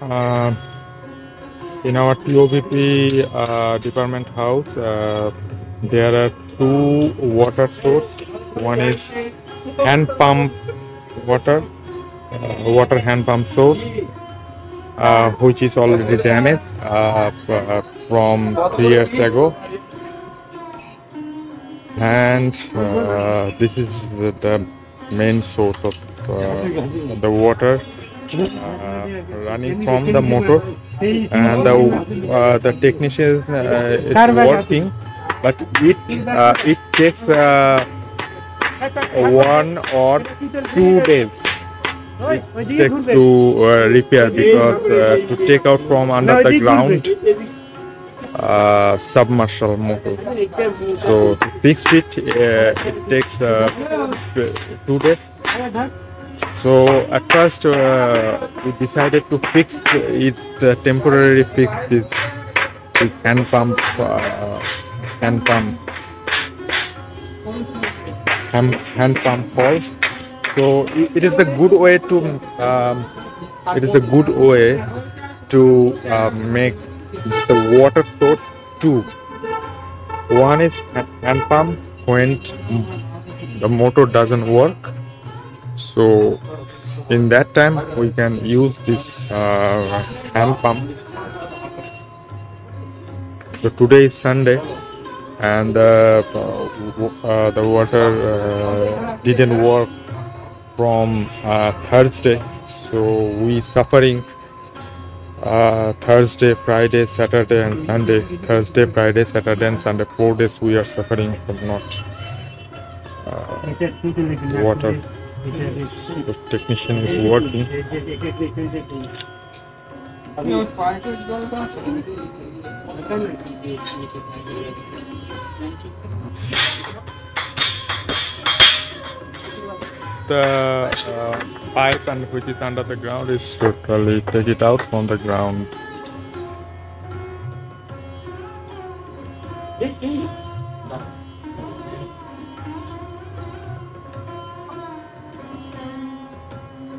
In our TOVP department house, there are two water sources. One is hand pump water hand pump source, which is already damaged from 3 years ago, and this is the main source of the water running from the motor, and the technician is working, but it takes 1 or 2 days it takes to repair, because to take out from under the ground submersible motor. So to fix it, it takes 2 days. So at first we decided to fix it, temporarily fix this hand pump fault. So it is a good way to make the water source two. One is hand pump when the motor doesn't work. So in that time we can use this hand pump. So today is Sunday, and the water didn't work from Thursday. So we suffering Thursday, Friday, Saturday and Sunday. Thursday, Friday, Saturday and Sunday, 4 days we are suffering from not water. The technician is working. The pipe and which is under the ground is totally take it out from the ground.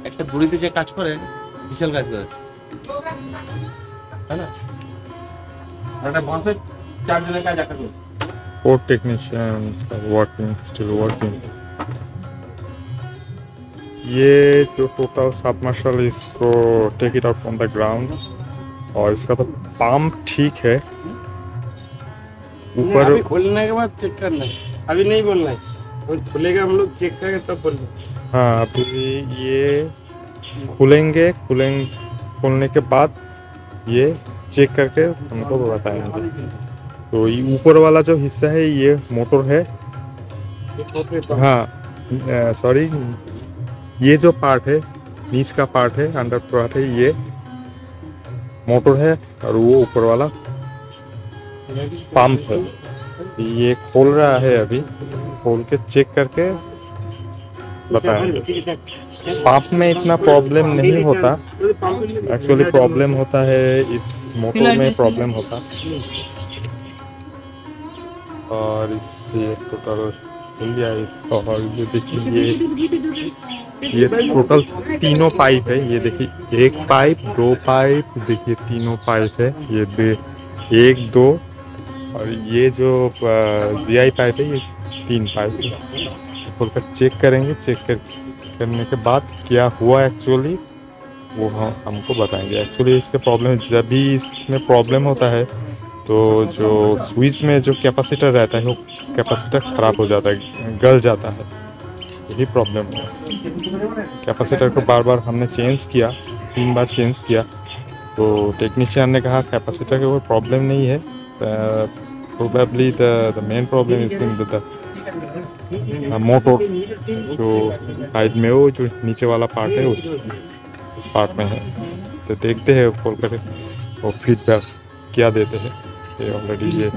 একটা বুড়িতে যে কাজ করে বিশাল কাজ করে, তাই না? একটা বাঁশের 4 জনের কাজ একটা করে। 4 technicians are working, still working. ये जो टोटल सबमर्शल इसको take it out from the ground, और इसका तो पंप ठीक है ऊपर। अभी खोलने के बाद चेक करना है, अभी नहीं बोलना है, वो खुलेगा हम लोग चेक करेंगे तब बोलना। हाँ, अभी ये खोलने के बाद ये चेक करके हमको बताएंगे। तो ये ऊपर वाला जो हिस्सा है ये मोटर है। हाँ सॉरी, ये जो पार्ट है नीच का पार्ट है, अंडर पार्ट है, ये मोटर है, और वो ऊपर वाला पंप है। ये खोल रहा है, अभी खोल के चेक करके बताएंगे। पंप में इतना प्रॉब्लम नहीं होता, एक्चुअली प्रॉब्लम होता है इस मोटर में प्रॉब्लम होता, और इससे टोटल इंडिया इसका। और ये देखिए ये टोटल 3 पाइप है। ये देखिए 1 पाइप, 2 पाइप, देखिए 3 पाइप है। ये 1, 2 और ये जो GI पाइप है ये 3 पाइप है। खोलकर चेक करेंगे, चेक करने के बाद क्या हुआ एक्चुअली वो हमको बताएंगे। एक्चुअली इसके प्रॉब्लम, जब भी इसमें प्रॉब्लम होता है तो जो स्विच में जो कैपेसिटर रहता है वो कैपेसिटर ख़राब हो जाता है, गल जाता है। यही प्रॉब्लम है। कैपेसिटर को बार बार हमने चेंज किया, 3 बार चेंज किया, तो टेक्नीशियन ने कहा कैपेसिटर का कोई प्रॉब्लम नहीं है, probably the main problem is in the motor. जो साइड में वो जो नीचे वाला पार्ट है उस पार्ट में है। तो देखते हैं खोल कर वो फीडबैक क्या देते हैं। ये ऑलरेडी ये